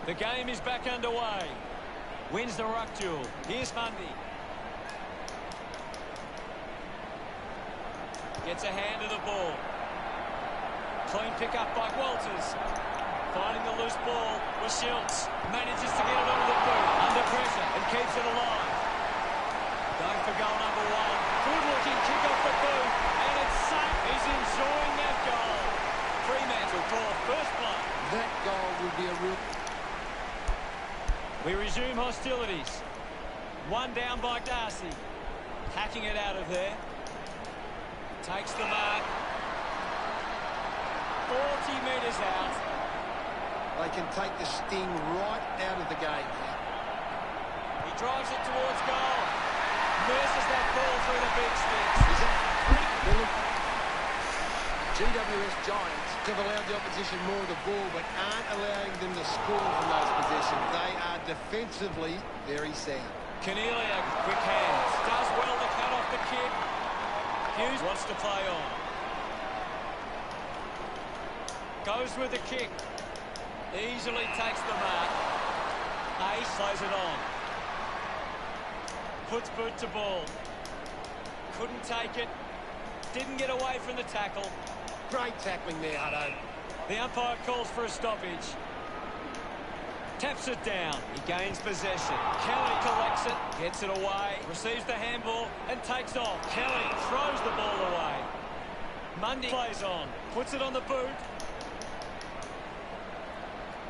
The game is back underway. Wins the ruck duel. Here's Mundy. Gets a hand of the ball. Clean pick up by Walters. Finding the loose ball was Schultz. Manages to get it onto the boot. Under pressure and keeps it alive. Going for goal number one. Good looking kick off the boot. And it's sunk. He's enjoying that goal. Fremantle for first blood. That goal will be a real... We resume hostilities. One down by Darcy. Hacking it out of there. Takes the mark. 40 metres out. They can take the sting right out of the game. He drives it towards goal. Nurses that ball through the big sticks. Is it? GWS Giants have allowed the opposition more of the ball, but aren't allowing them to score from those possessions. They are defensively very sound. Cornelia, quick hands. Does well to cut off the kick. Hughes wants to play on. Goes with the kick. Easily takes the mark. Ace plays it on. Puts boot to ball. Couldn't take it. Didn't get away from the tackle. Great tackling there, Hutto. The umpire calls for a stoppage. Taps it down. He gains possession. Kelly collects it. Gets it away. Receives the handball and takes off. Kelly throws the ball away. Mundy plays on. Puts it on the boot.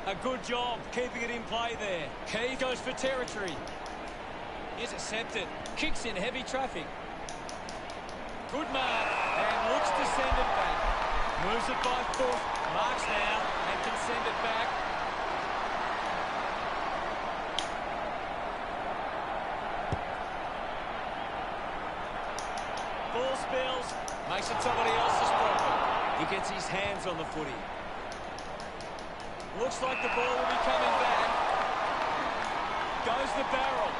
A good job keeping it in play there. Key goes for territory. Intercepted. Kicks in heavy traffic. Good mark. And looks to send it back. Moves it by foot. Marks now and can send it back. Ball spills. Makes it somebody else's problem. He gets his hands on the footy. Looks like the ball will be coming back. Goes the barrel.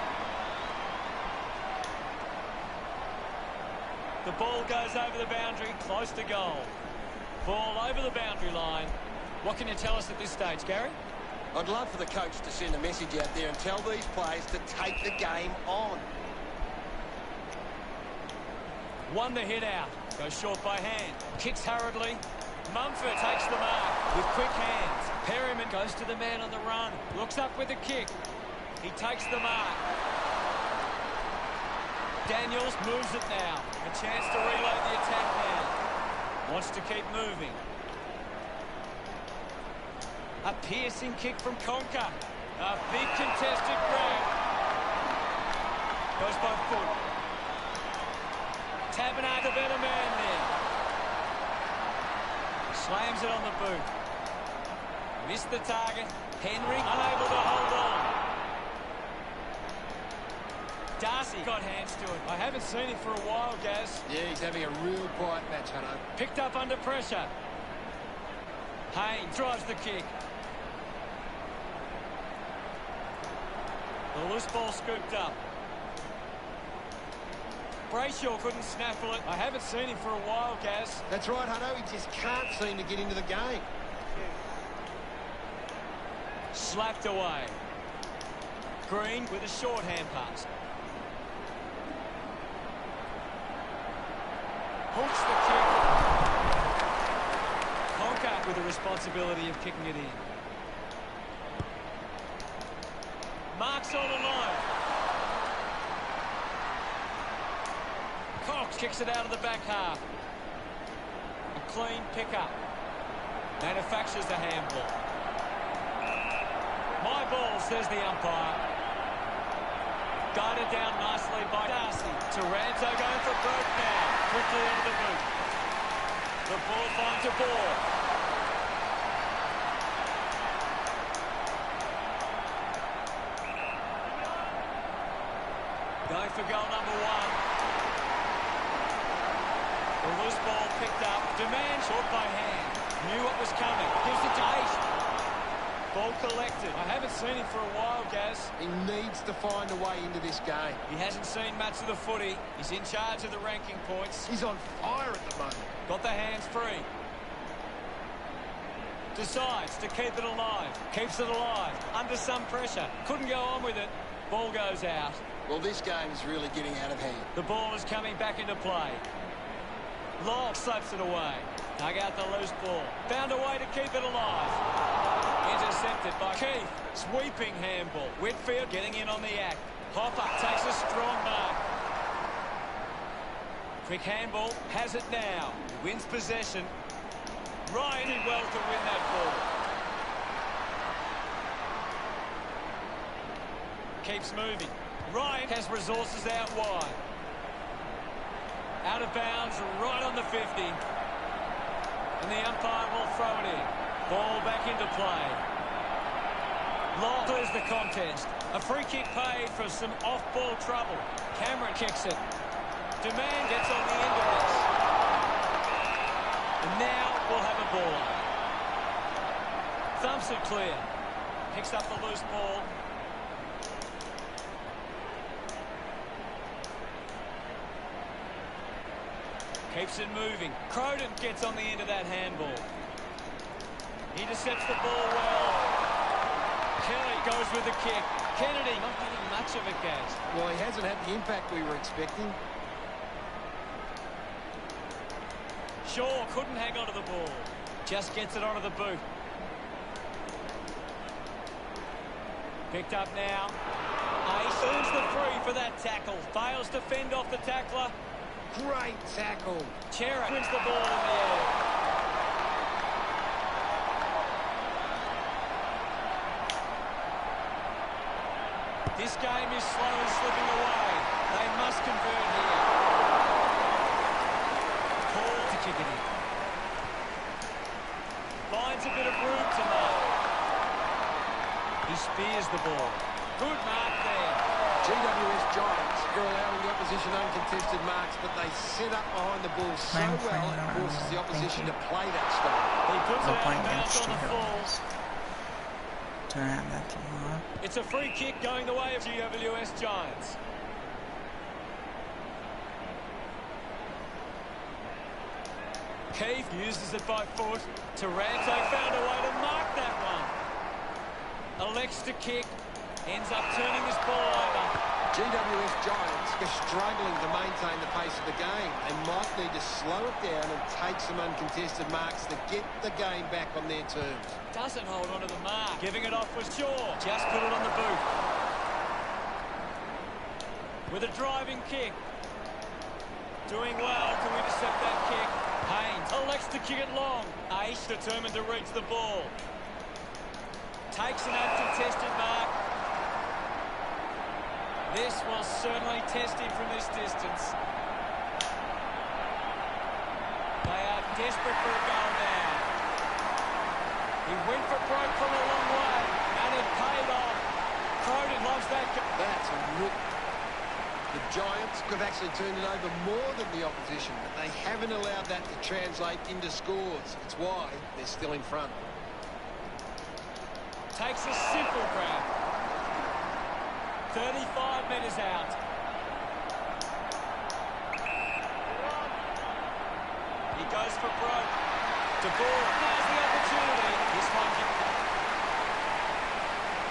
The ball goes over the boundary, close to goal. Ball over the boundary line. What can you tell us at this stage, Gary? I'd love for the coach to send a message out there and tell these players to take the game on. Won the hit out. Goes short by hand. Kicks hurriedly. Mumford takes the mark with quick hands. Perryman goes to the man on the run. Looks up with a kick. He takes the mark. Daniels moves it now. A chance to reload the attack now. Wants to keep moving. A piercing kick from Conker. A big contested grab. Goes by foot. Tabernac, the better man there. Slams it on the boot. Missed the target. Henry unable to hold on. Darcy got hands to it. I haven't seen him for a while, Gaz. Yeah, he's having a real quiet match, Hutto. Picked up under pressure. Haynes drives the kick. The loose ball scooped up. Brayshaw couldn't snaffle it. I haven't seen him for a while, Gaz. That's right, Hutto. He just can't seem to get into the game. Slapped away. Green with a short hand pass. Hooks the kick. Conker with the responsibility of kicking it in. Marks all alone. Cox kicks it out of the back half. A clean pick-up. Manufactures the handball. My ball, says the umpire. Guided down nicely by Darcy. Taranto going for broke now. Quickly into the boot. The ball finds a ball. Going for goal number one. The loose ball picked up. Demand short by hand. Knew what was coming. Gives it to Ace. Ball collected. I haven't seen him for a while, Gaz. He needs to find a way into this game. He hasn't seen much of the footy. He's in charge of the ranking points. He's on fire at the moment. Got the hands free. Decides to keep it alive. Keeps it alive. Under some pressure. Couldn't go on with it. Ball goes out. Well, this game is really getting out of hand. The ball is coming back into play. Long slaps it away. Dug out the loose ball. Found a way to keep it alive. Intercepted by Keith. Sweeping handball. Whitfield getting in on the act. Hopper takes a strong mark. Quick handball. Has it now. Wins possession. Ryan did well to win that ball. Keeps moving. Ryan has resources out wide. Out of bounds, right on the 50. And the umpire will throw it in. Ball back into play. Long clears the contest. A free kick paid for some off-ball trouble. Cameron kicks it. Demand gets on the end of this. And now we'll have a ball. Thumps it clear. Picks up the loose ball. Keeps it moving. Croden gets on the end of that handball. Intercepts the ball well. Kelly goes with the kick. Kennedy not getting much of it, Gaz. Well, he hasn't had the impact we were expecting. Shaw couldn't hang on to the ball. Just gets it onto the boot. Picked up now. Ace earns the free for that tackle. Fails to fend off the tackler. Great tackle. Chera wins the ball in the air. This game is slowly slipping away. They must convert here. Call to kick it in. Finds a bit of room to mark. He spears the ball. Good mark there. GWS Giants are allowing the opposition uncontested marks, but they set up behind the ball so well it forces the opposition to play that style. He puts it out of bounds on the full. It's a free kick going the way of GWS Giants. Keith uses it by foot. Taranto found a way to mark that one. Elects to kick. Ends up turning this ball over. GWS Giants are struggling to maintain the pace of the game. They might need to slow it down and take some uncontested marks to get the game back on their terms. Doesn't hold on to the mark. Giving it off was Shaw. Just put it on the boot. With a driving kick. Doing well to intercept that kick. Haynes elects to kick it long. Ace determined to reach the ball. Takes an uncontested mark. This will certainly test him from this distance. They are desperate for a goal now. He went for broke from a long way, and it paid off. Croden loves that. That's a look. The Giants have actually turned it over more than the opposition, but they haven't allowed that to translate into scores. It's why they're still in front. Takes a simple grab. 35 metres out. He goes for broke. De Boer has the opportunity. This one.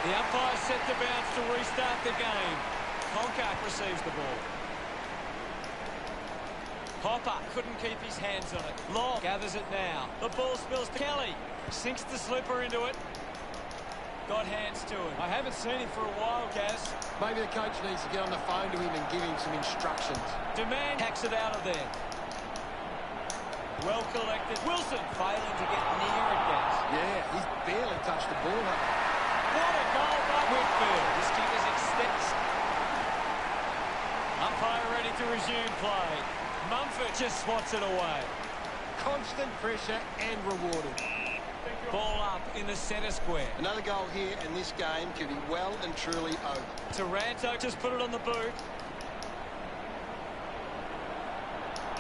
The umpire set the bounce to restart the game. Conker receives the ball. Hopper couldn't keep his hands on it. Long gathers it now. The ball spills to Kelly. Sinks the slipper into it. Got hands to it. I haven't seen him for a while, Gaz. Maybe the coach needs to get on the phone to him and give him some instructions. Demand hacks it out of there. Well collected. Wilson failing to get near it, Gaz. Yeah, he's barely touched the ball. What a goal by Whitfield. This kick is extended. Umpire ready to resume play. Mumford just swats it away. Constant pressure and rewarded. Ball up in the centre square. Another goal here, and this game could be well and truly over. Taranto just put it on the boot.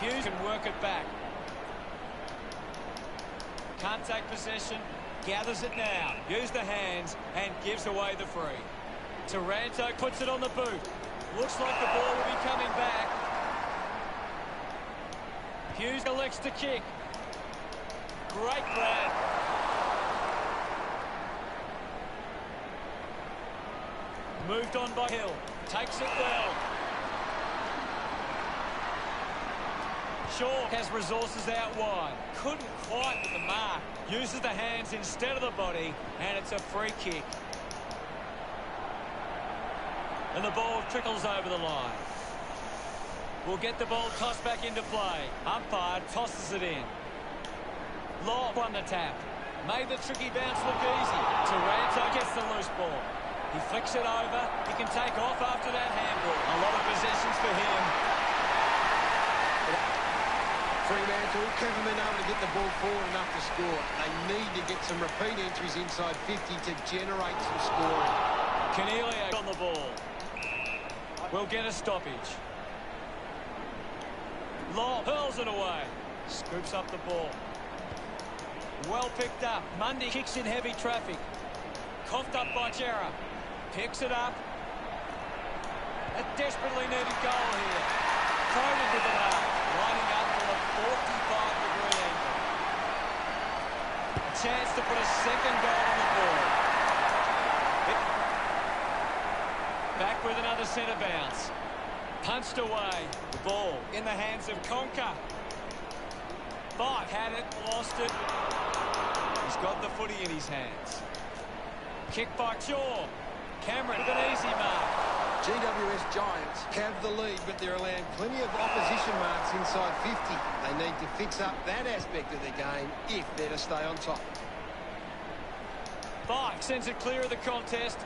Hughes can work it back. Can't take possession. Gathers it now. Use the hands and gives away the free. Taranto puts it on the boot. Looks like the ball will be coming back. Hughes elects to kick. Great grab. Moved on by Hill. Takes it well. Shaw has resources out wide. Couldn't quite hit the mark. Uses the hands instead of the body, and it's a free kick. And the ball trickles over the line. We'll get the ball tossed back into play. Umpire tosses it in. Law won the tap. Made the tricky bounce look easy. Taranto gets the loose ball. He flicks it over. He can take off after that handball. A lot of possessions for him. Fremantle haven't been able to get the ball forward enough to score. They need to get some repeat entries inside 50 to generate some scoring. Canelio on the ball. We'll get a stoppage. Law hurls it away. Scoops up the ball. Well picked up. Mundy kicks in heavy traffic. Coughed up by Jera. Picks it up. A desperately needed goal here. Cronin with the mark. Lining up for a 45-degree angle. A chance to put a second goal on the board. Back with another centre bounce. Punched away. The ball in the hands of Conker. Five had it, lost it. He's got the footy in his hands. Kick by Shaw. Cameron with an easy mark. GWS Giants have the lead, but they're allowing plenty of opposition marks inside 50. They need to fix up that aspect of their game if they're to stay on top. Five sends it clear of the contest.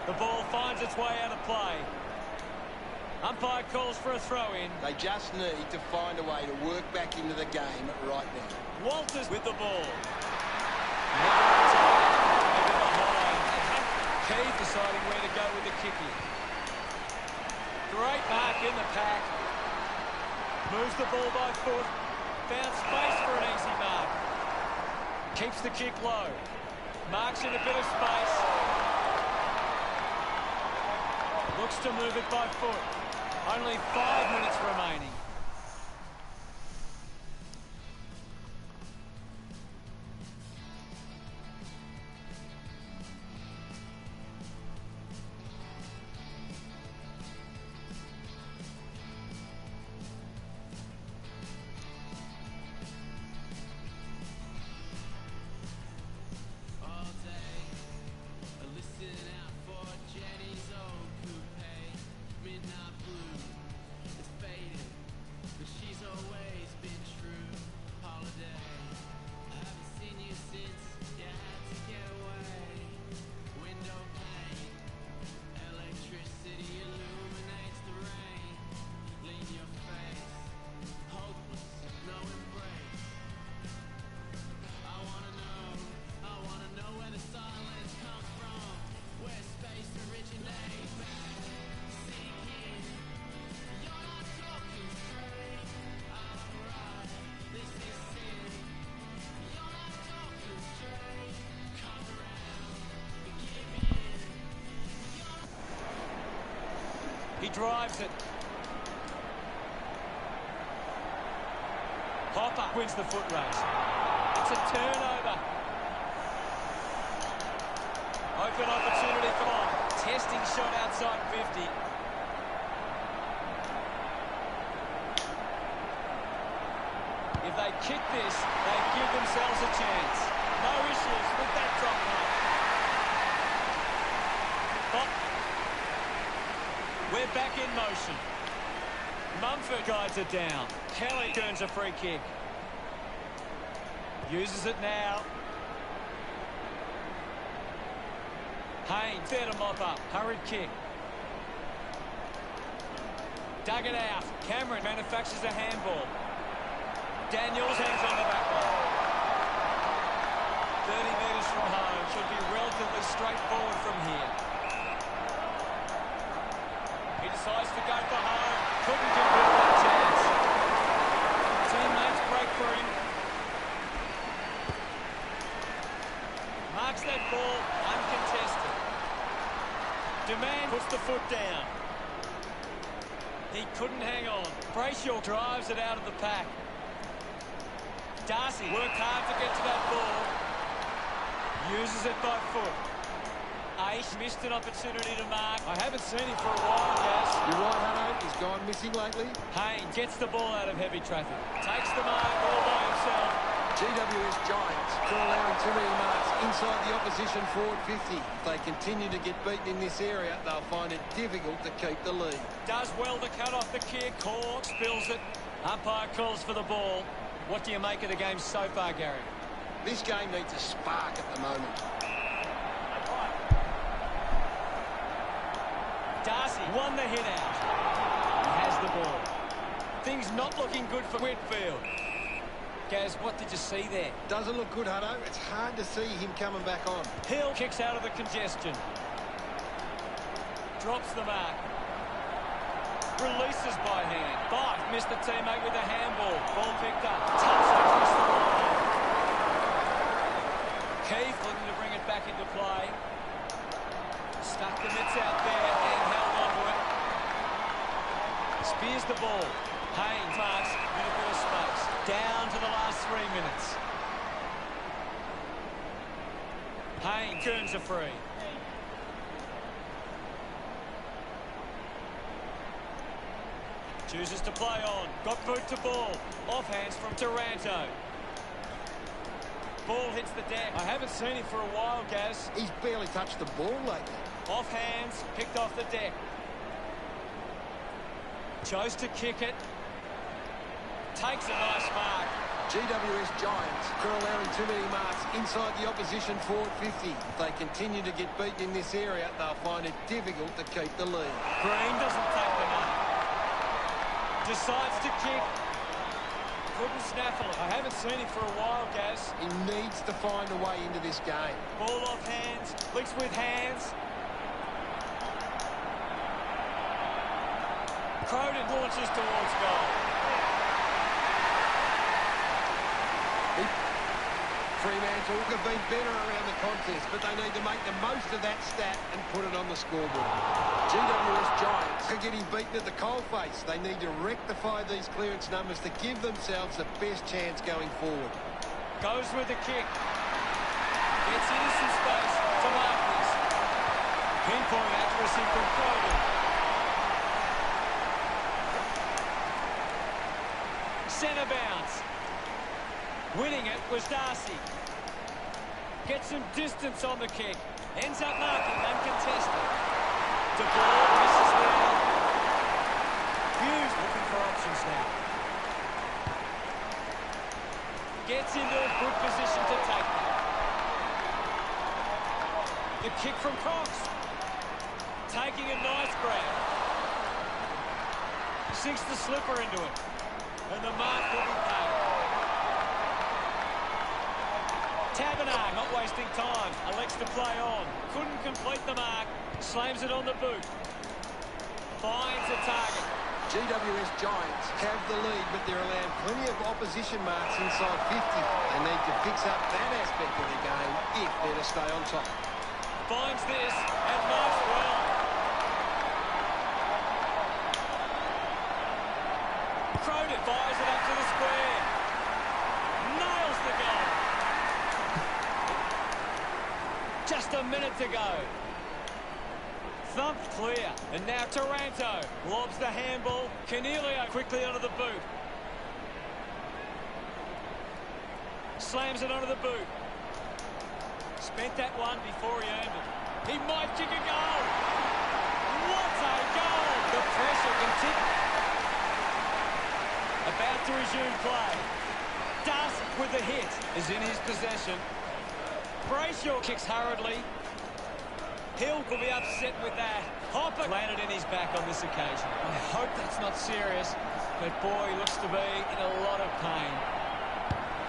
The ball finds its way out of play. Umpire calls for a throw-in. They just need to find a way to work back into the game right now. Walters with the ball. Never retired. Never behind. Keith deciding where to go with the kicking. Great mark in the pack. Moves the ball by foot. Found space for an easy mark. Keeps the kick low. Marks in a bit of space. Looks to move it by foot. Only 5 minutes remaining. He drives it. Hopper wins the foot race. It's a turnover. Open opportunity for on. Testing shot outside 50. If they kick this, they give themselves a chance. No issues with that drop mark. We're back in motion. Mumford guides it down. Kelly turns a free kick. Uses it now. Haynes there to mop up. Hurried kick. Dug it out. Cameron manufactures a handball. Daniels hands on the back line. 30 metres from home. Should be relatively straightforward from here. He decides to go for home. Couldn't convert that chance. Teammates break for him. Marks that ball uncontested. Demand puts the foot down. He couldn't hang on. Brayshaw drives it out of the pack. Darcy worked hard to get to that ball. Uses it by foot. Ace missed an opportunity to mark. I haven't seen him for a while, Gaz. You're right, Hutto. He's gone missing lately. Haynes gets the ball out of heavy traffic. Takes the mark all by himself. GWS Giants for allowing too many marks inside the opposition forward 50. If they continue to get beaten in this area, they'll find it difficult to keep the lead. Does well to cut off the kick. Cork spills it. Umpire calls for the ball. What do you make of the game so far, Gary? This game needs a spark at the moment. Darcy won the hit out. He has the ball. Things not looking good for Whitfield. Gaz, what did you see there? Doesn't look good, Hutto. It's hard to see him coming back on. Hill kicks out of the congestion. Drops the mark. Releases by hand. But missed the teammate with a handball. Ball picked up. Touched across the line. Keith looking to bring it back into play. Stuck the mitts out there and held on to it. Spears the ball. Haynes marks with a bit of space. Down to the last 3 minutes. Haynes turns a free. Chooses to play on. Got boot to ball. Off hands from Taranto. Ball hits the deck. I haven't seen him for a while, Gaz. He's barely touched the ball lately. Off hands, picked off the deck. Chose to kick it. Takes a nice mark. GWS Giants for allowing too many marks inside the opposition forward 50. If they continue to get beaten in this area, they'll find it difficult to keep the lead. Green doesn't take the mark. Decides to kick. Couldn't snaffle it. I haven't seen him for a while, Gaz. He needs to find a way into this game. Ball off hands. Links with hands. Croden launches towards goal. Fremantle have been better around the contest, but they need to make the most of that stat and put it on the scoreboard. GWS Giants are getting beaten at the coalface. They need to rectify these clearance numbers to give themselves the best chance going forward. Goes with the kick. Gets into some space to mark this. Pinpoint accuracy from Croden. Centre bounce. Winning it was Darcy. Gets some distance on the kick. Ends up marking uncontested. De Boer misses there. Hughes looking for options now. Gets into a good position to take that. The kick from Cox. Taking a nice grab. Sinks the slipper into it. And the mark will be paid. Taberner not wasting time. Elects to play on. Couldn't complete the mark. Slams it on the boot. Finds a target. GWS Giants have the lead, but they're allowing plenty of opposition marks inside 50. They need to fix up that aspect of the game if they're to stay on top. Finds this and marks well. Croden fires it up to the square. Nails the goal. Just a minute to go. Thumped clear. And now Taranto lobs the handball. Cornelio quickly onto the boot. Slams it onto the boot. Spent that one before he earned it. He might kick a goal. What a goal! The pressure continues. About to resume play. Darcy with the hit is in his possession. Brayshaw kicks hurriedly. Hill will be upset with that. Hopper landed in his back on this occasion. I hope that's not serious, but boy, he looks to be in a lot of pain.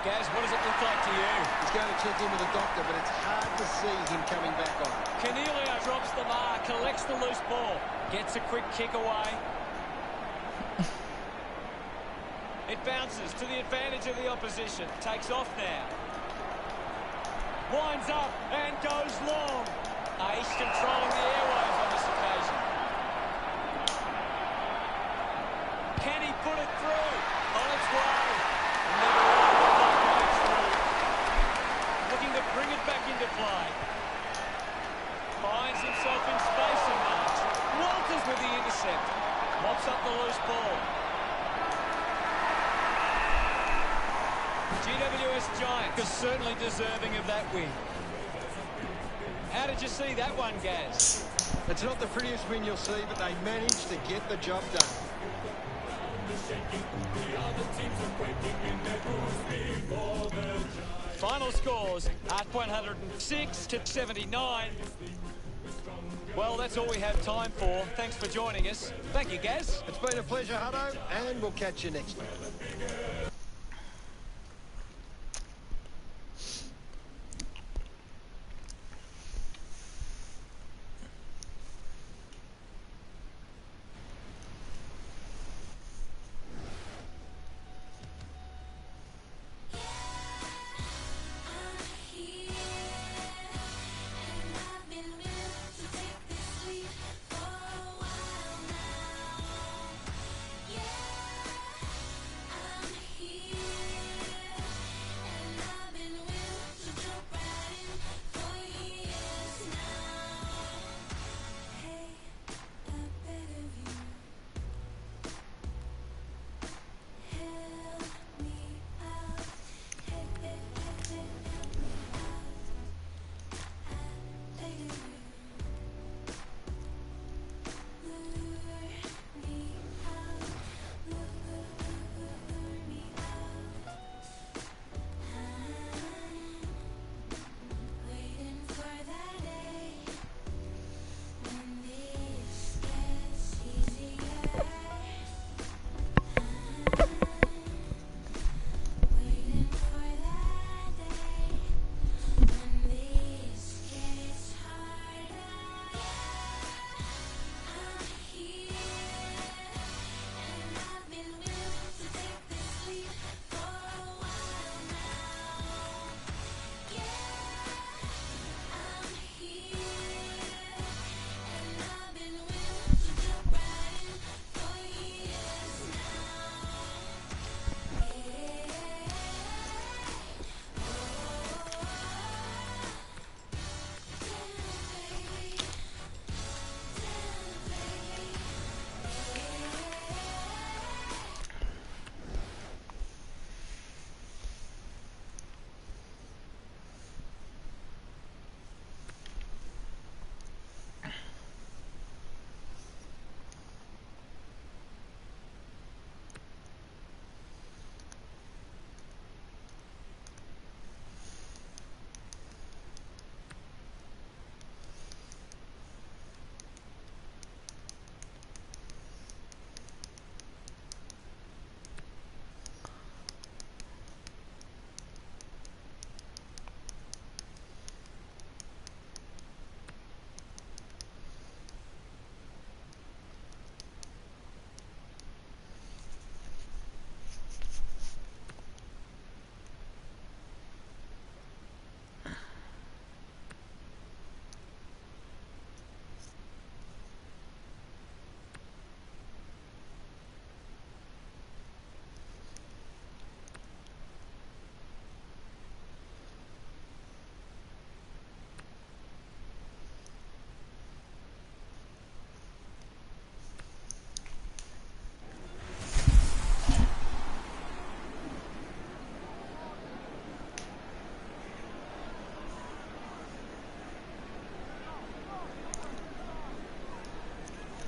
Gaz, what does it look like to you? He's going to check in with the doctor, but it's hard to see him coming back on. Cornelio drops the mark, collects the loose ball, gets a quick kick away. It bounces to the advantage of the opposition. Takes off now. Winds up and goes long. Ace controlling the airwaves on this occasion. Can he put it through? On its way. Never through. Looking to bring it back into play. GWS Giants are certainly deserving of that win. How did you see that one, Gaz? It's not the prettiest win you'll see, but they managed to get the job done. Final scores at 106 to 79. Well, that's all we have time for. Thanks for joining us. Thank you, Gaz. It's been a pleasure, Hutto, and we'll catch you next week.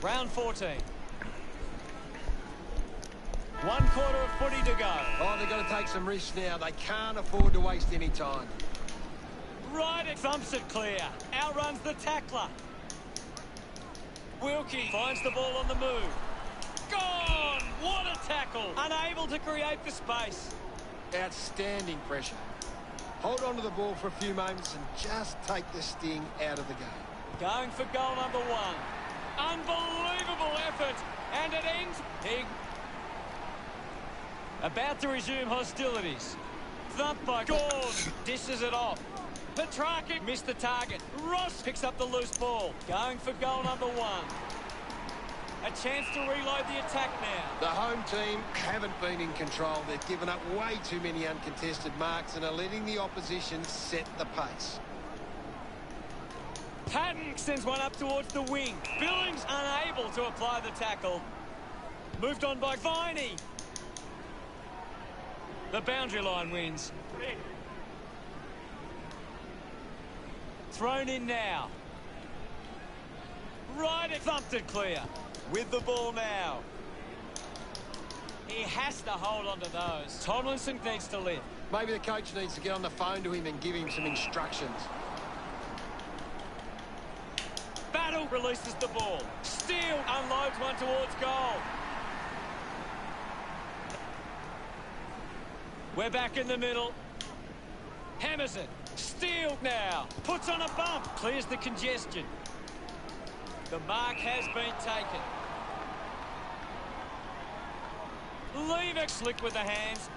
Round 14. 1 quarter of footy to go. Oh, they've got to take some risks now. They can't afford to waste any time. Right, it thumps it clear. Outruns the tackler. Wilkie finds the ball on the move. Gone! What a tackle! Unable to create the space. Outstanding pressure. Hold on to the ball for a few moments and just take the sting out of the game. Going for goal number 1. Unbelievable effort. And it ends big. About to resume hostilities. Thumped by Gord. Dishes it off. Petrarca missed the target. Ross picks up the loose ball. Going for goal number 1. A chance to reload the attack now. The home team haven't been in control. They've given up way too many uncontested marks and are letting the opposition set the pace. Patton sends one up towards the wing. Billings unable to apply the tackle. Moved on by Viney. The boundary line wins. Thrown in now. Right, it thumped it clear. With the ball now. He has to hold on to those. Tomlinson needs to lift. Maybe the coach needs to get on the phone to him and give him some instructions. Battle releases the ball. Steele unloads one towards goal. We're back in the middle. Hammers it. Steele now. Puts on a bump. Clears the congestion. The mark has been taken. Lever slick with the hands.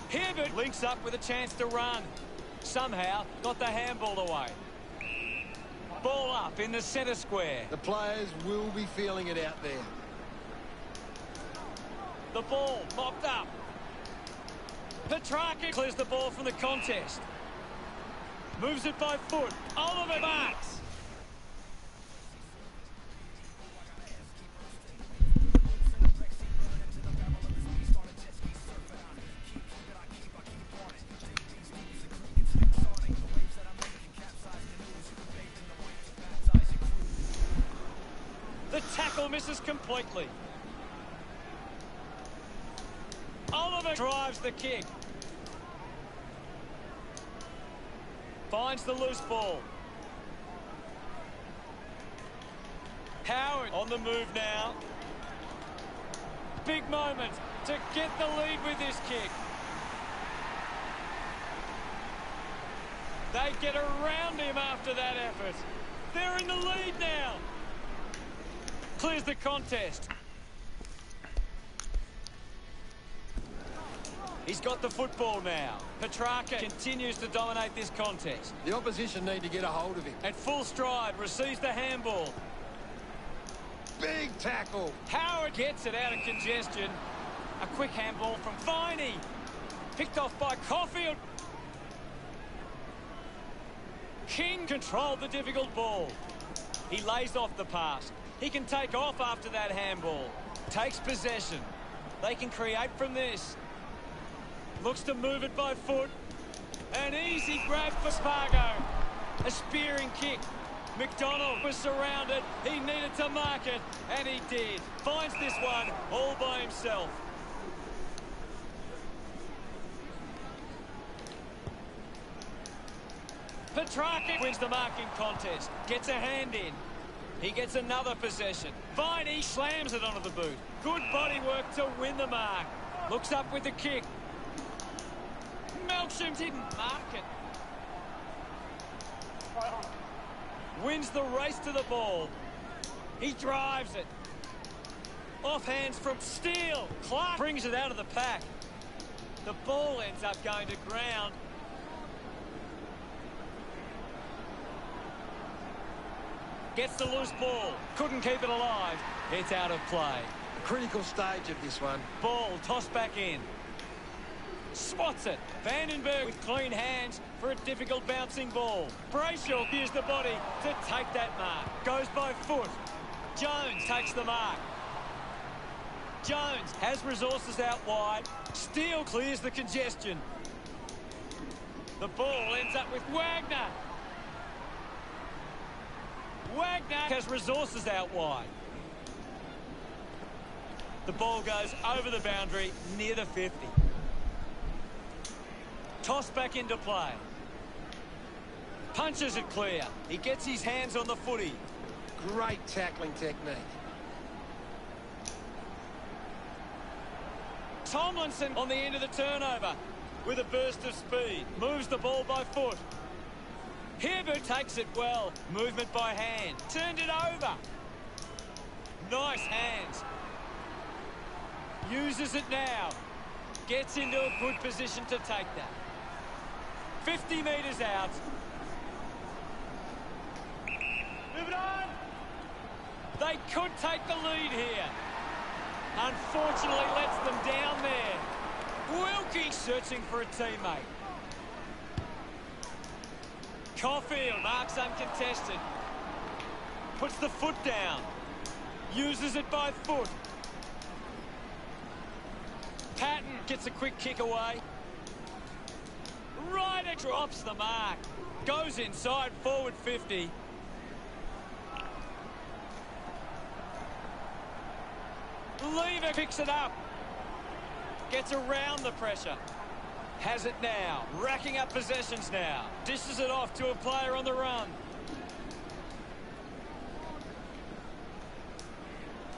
Hibbert links up with a chance to run. Somehow got the handball away. Ball up in the centre square. The players will be feeling it out there. The ball mopped up. Petrarca clears the ball from the contest. Moves it by foot. Oliver marks. The tackle misses completely. Oliver drives the kick. Finds the loose ball. Howard on the move now. Big moment to get the lead with this kick. They get around him after that effort. They're in the lead now. Clears the contest. He's got the football now. Petrarca continues to dominate this contest. The opposition need to get a hold of him. At full stride, receives the handball. Big tackle. Howard gets it out of congestion. A quick handball from Viney. Picked off by Caulfield. King controlled the difficult ball. He lays off the pass. He can take off after that handball. Takes possession. They can create from this. Looks to move it by foot. An easy grab for Spargo. A spearing kick. McDonald was surrounded. He needed to mark it, and he did. Finds this one all by himself. Petrarca wins the marking contest. Gets a hand in. He gets another possession. Viney slams it onto the boot. Good body work to win the mark. Looks up with the kick. Melksham didn't mark it. Wins the race to the ball. He drives it. Off hands from Steele. Clark brings it out of the pack. The ball ends up going to ground. Gets the loose ball. Couldn't keep it alive. It's out of play. Critical stage of this one. Ball tossed back in. Swats it. Vandenberg with clean hands for a difficult bouncing ball. Brayshaw used the body to take that mark. Goes by foot. Jones takes the mark. Jones has resources out wide. Steele clears the congestion. The ball ends up with Wagner. Wagner has resources out wide. The ball goes over the boundary near the 50. Toss back into play. Punches it clear. He gets his hands on the footy. Great tackling technique. Tomlinson on the end of the turnover with a burst of speed. Moves the ball by foot. Hibbert takes it well. Movement by hand. Turned it over. Nice hands. Uses it now. Gets into a good position to take that. 50 metres out. Move it on. They could take the lead here. Unfortunately, lets them down there. Wilkie searching for a teammate. Caulfield marks uncontested. Puts the foot down. Uses it by foot. Patton gets a quick kick away. Right Right, drops the mark. Goes inside, forward 50. Lever picks it up. Gets around the pressure. Has it now. Racking up possessions now. Dishes it off to a player on the run.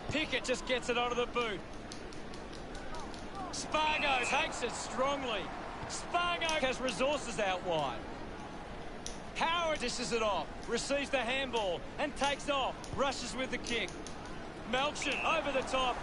Pickett just gets it onto the boot. Spargo takes it strongly. Spargo has resources out wide. Howard dishes it off. Receives the handball and takes off. Rushes with the kick. Melchin over the top.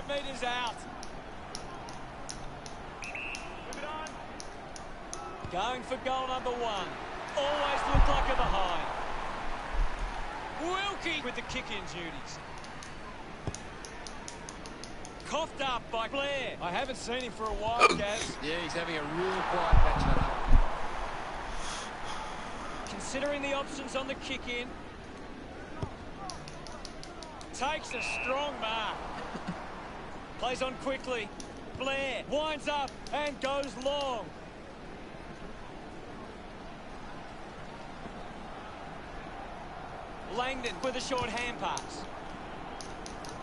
Metres out. Move it on. Going for goal number one. Always look like a behind. Wilkie with the kick-in duties. Coughed up by Blair. I haven't seen him for a while, Gaz. Yeah, he's having a real quiet patch up. Considering the options on the kick-in. Takes a strong mark. Plays on quickly. Blair winds up and goes long. Langdon with a short hand pass.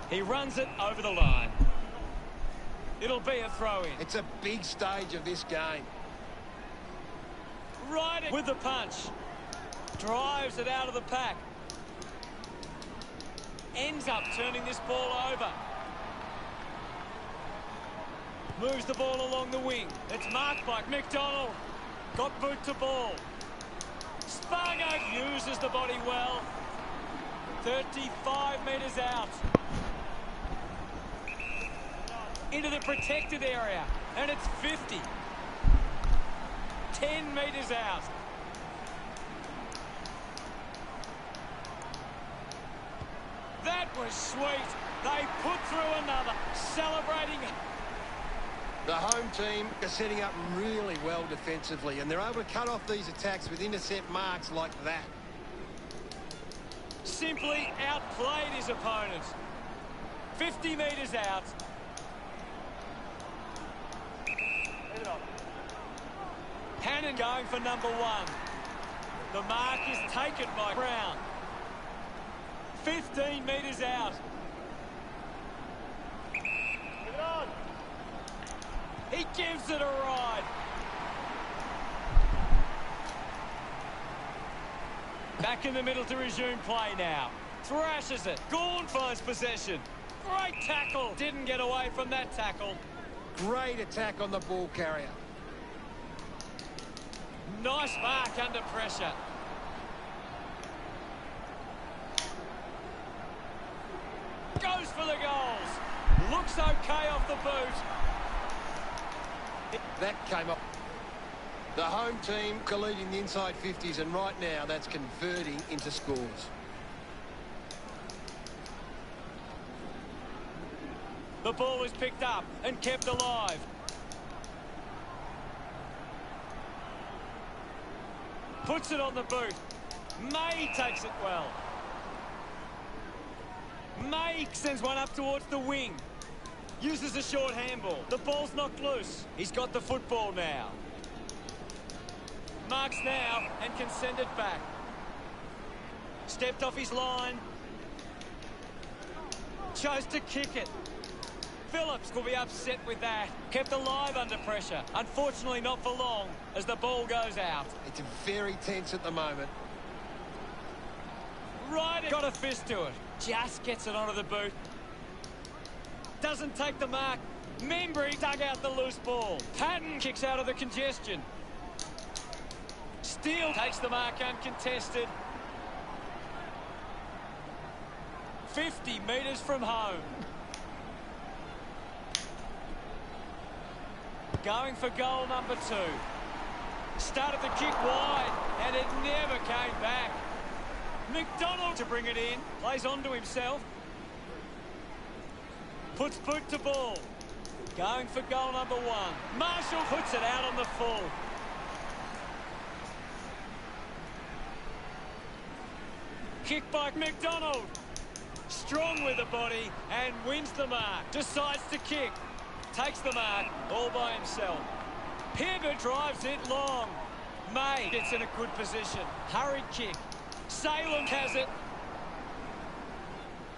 He runs it over the line. It'll be a throw-in. It's a big stage of this game. Right with the punch. Drives it out of the pack. Ends up turning this ball over. Moves the ball along the wing. It's marked by McDonald. Got boot to ball. Spargo uses the body well. 35 metres out. Into the protected area. And it's 50. 10 metres out. That was sweet. They put through another. Celebrating. The home team are setting up really well defensively, and they're able to cut off these attacks with intercept marks like that. Simply outplayed his opponent. 50 metres out. Hannon going for number one. The mark is taken by Brown. 15 metres out. Get it on. He gives it a ride. Back in the middle to resume play now. Thrashes it. Gawn finds possession. Great tackle. Didn't get away from that tackle. Great attack on the ball carrier. Nice mark under pressure. Goes for the goals. Looks okay off the boot. That came up. The home team are leading the inside 50s, and right now that's converting into scores. The ball is picked up and kept alive. Puts it on the boot. May takes it well. May sends one up towards the wing. Uses a short handball. The ball's knocked loose. He's got the football now. Marks now and can send it back. Stepped off his line. Chose to kick it. Phillips will be upset with that. Kept alive under pressure. Unfortunately not for long as the ball goes out. It's very tense at the moment. Right, got a fist to it. Just gets it onto the boot. Doesn't take the mark. Membry dug out the loose ball. Patton kicks out of the congestion. Steele takes the mark uncontested. 50 metres from home. Going for goal number 2. Started the kick wide, and it never came back. McDonald to bring it in. Plays onto himself. Puts boot to ball. Going for goal number 1. Marshall puts it out on the full. Kick by McDonald. Strong with the body and wins the mark. Decides to kick. Takes the mark all by himself. Hibbert drives it long. May gets in a good position. Hurried kick. Salem has it.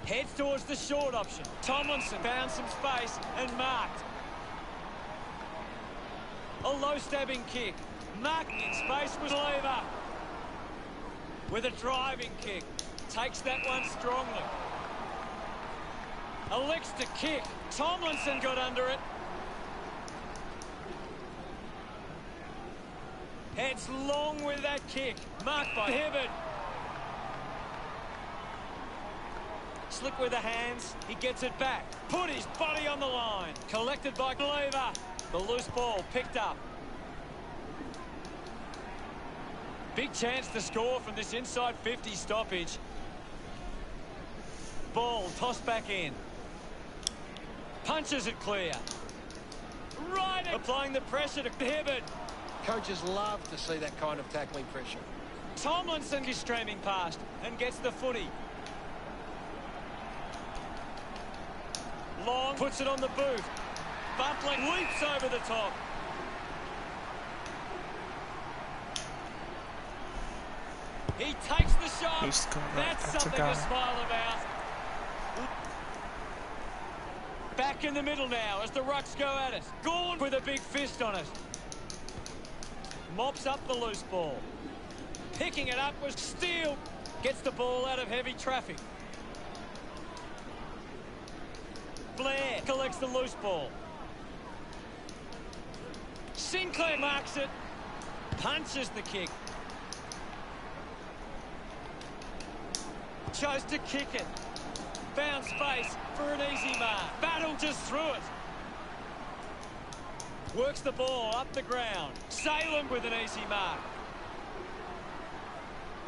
Heads towards the short option. Tomlinson found some space and marked. A low stabbing kick. Marking in space was Lever. With a driving kick. Takes that one strongly. Elects to kick. Tomlinson got under it. Heads long with that kick. Marked by Hibbert. Slick with the hands. He gets it back. Put his body on the line. Collected by Lever. The loose ball picked up. Big chance to score from this inside 50 stoppage. Ball tossed back in. Punches it clear. Right, applying the pressure to Hibbert. Coaches love to see that kind of tackling pressure. Tomlinson is streaming past and gets the footy. Long puts it on the boot. Butler leaps over the top. He takes the shot. That's something to smile about. Back in the middle now as the Rucks go at it. Gorn with a big fist on it. Mops up the loose ball. Picking it up was Steele. Gets the ball out of heavy traffic. Blair collects the loose ball. Sinclair marks it. Punches the kick. Chose to kick it. Found space for an easy mark. Battle just threw it. Works the ball up the ground. Salem with an easy mark.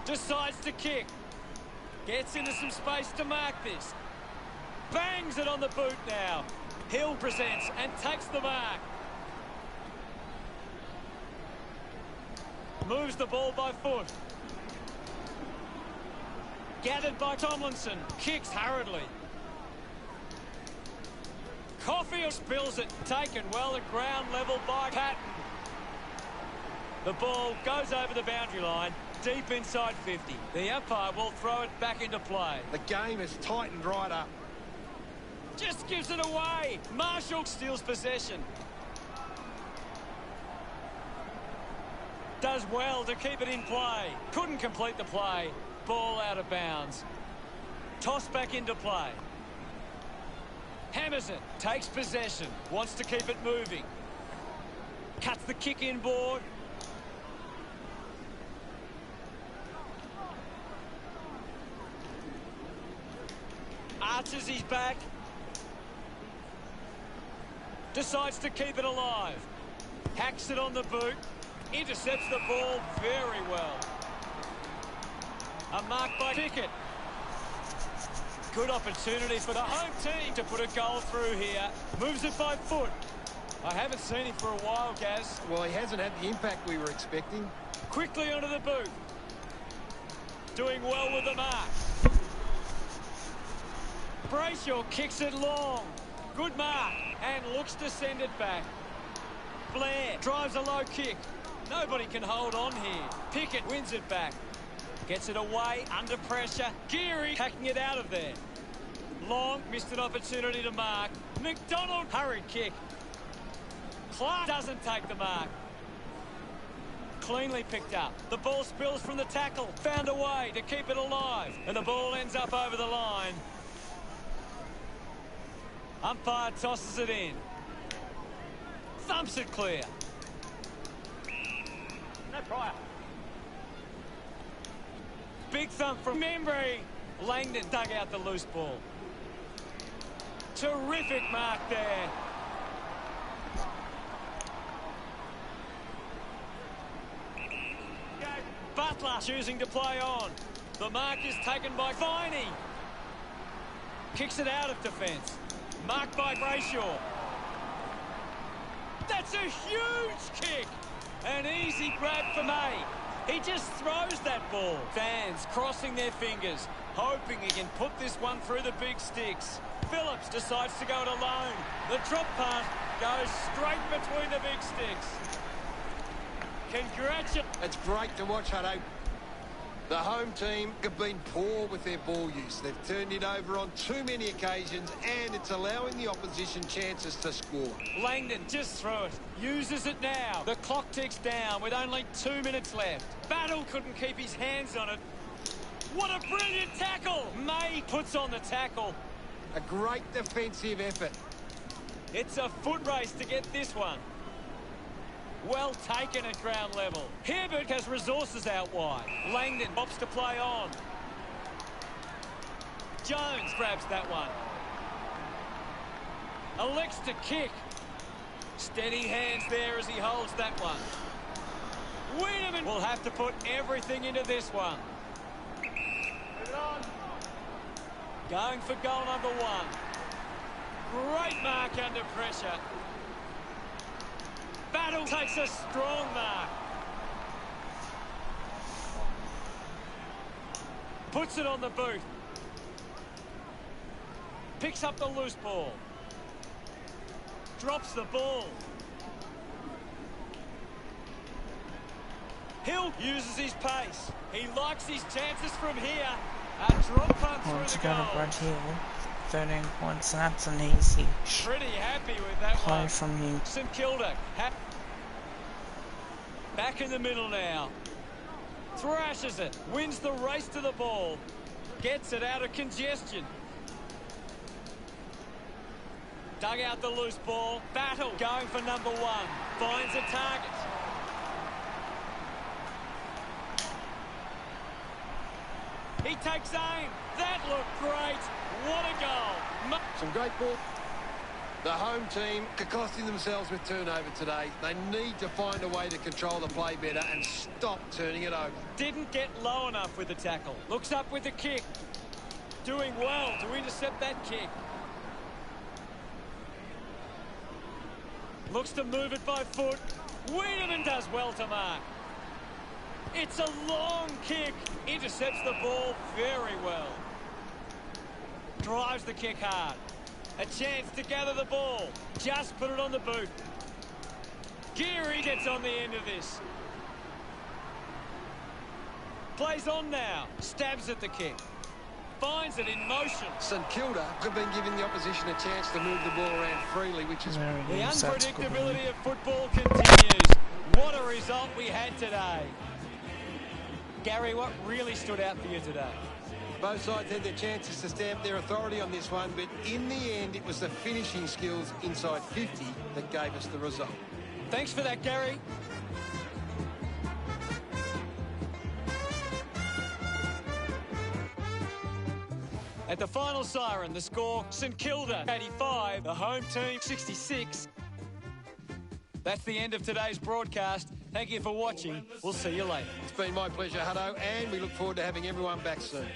Decides to kick. Gets into some space to mark this. Bangs it on the boot now. Hill presents and takes the mark. Moves the ball by foot. Gathered by Tomlinson. Kicks hurriedly. Caulfield spills it. Taken well at ground level by Patton. The ball goes over the boundary line. Deep inside 50. The umpire will throw it back into play. The game has tightened right up. Just gives it away. Marshall steals possession. Does well to keep it in play. Couldn't complete the play. Ball out of bounds. Toss back into play. Hammers it. Takes possession. Wants to keep it moving. Cuts the kick inboard. Arches his back. Decides to keep it alive. Hacks it on the boot. Intercepts the ball very well. A mark by Pickett. Good opportunity for the home team to put a goal through here. Moves it by foot. I haven't seen him for a while, Gaz. Well, he hasn't had the impact we were expecting. Quickly onto the boot. Doing well with the mark. Brayshaw kicks it long. Good mark. And looks to send it back. Blair drives a low kick. Nobody can hold on here. Pickett wins it back. Gets it away under pressure. Geary hacking it out of there. Long, missed an opportunity to mark. McDonald, hurried kick. Clark doesn't take the mark. Cleanly picked up. The ball spills from the tackle. Found a way to keep it alive. And the ball ends up over the line. Umpire tosses it in. Thumps it clear. No prior. Big thump from Membry. Langdon dug out the loose ball. Terrific mark there. Butler choosing to play on. The mark is taken by Viney. Kicks it out of defence. Marked by Brayshaw. That's a huge kick. An easy grab for May. He just throws that ball. Fans crossing their fingers, hoping he can put this one through the big sticks. Phillips decides to go it alone. The drop punt goes straight between the big sticks. Congratulations. It's great to watch, Hutto. The home team have been poor with their ball use. They've turned it over on too many occasions, and it's allowing the opposition chances to score. Langdon just threw it. Uses it now. The clock ticks down with only 2 minutes left. Battle couldn't keep his hands on it. What a brilliant tackle. May puts on the tackle. A great defensive effort. It's a foot race to get this one. Well taken at ground level. Hibbert has resources out wide. Langdon opts to play on. Jones grabs that one. Elects to kick. Steady hands there as he holds that one. Wiedemann will have to put everything into this one. Going for goal number 1. Great mark under pressure. Battle takes a strong mark. Puts it on the boot. Picks up the loose ball. Drops the ball. Hill uses his pace. He likes his chances from here. A drop punt through the goal. Brad Hill, 13 points. That's an easy Pretty happy with that play one. from him. St Kilda. Back in the middle now. Thrashes it. Wins the race to the ball. Gets it out of congestion. Dug out the loose ball. Battle going for number 1. Finds a target. He takes aim. That looked great. What a goal. Some great ball. The home team are costing themselves with turnover today. They need to find a way to control the play better and stop turning it over. Didn't get low enough with the tackle. Looks up with the kick. Doing well to intercept that kick. Looks to move it by foot. Wiedemann does well to mark. It's a long kick. Intercepts the ball very well. Drives the kick hard. A chance to gather the ball. Just put it on the boot. Geary gets on the end of this. Plays on now. Stabs at the kick. Finds it in motion. St Kilda have been giving the opposition a chance to move the ball around freely, which is... There it The is. That's good. unpredictability of football continues. What a result we had today. Gary, what really stood out for you today? Both sides had their chances to stamp their authority on this one, but in the end, it was the finishing skills inside 50 that gave us the result. Thanks for that, Gary. At the final siren, the score, St Kilda 85, the home team 66. That's the end of today's broadcast. Thank you for watching. We'll see you later. It's been my pleasure, Hutto, and we look forward to having everyone back soon.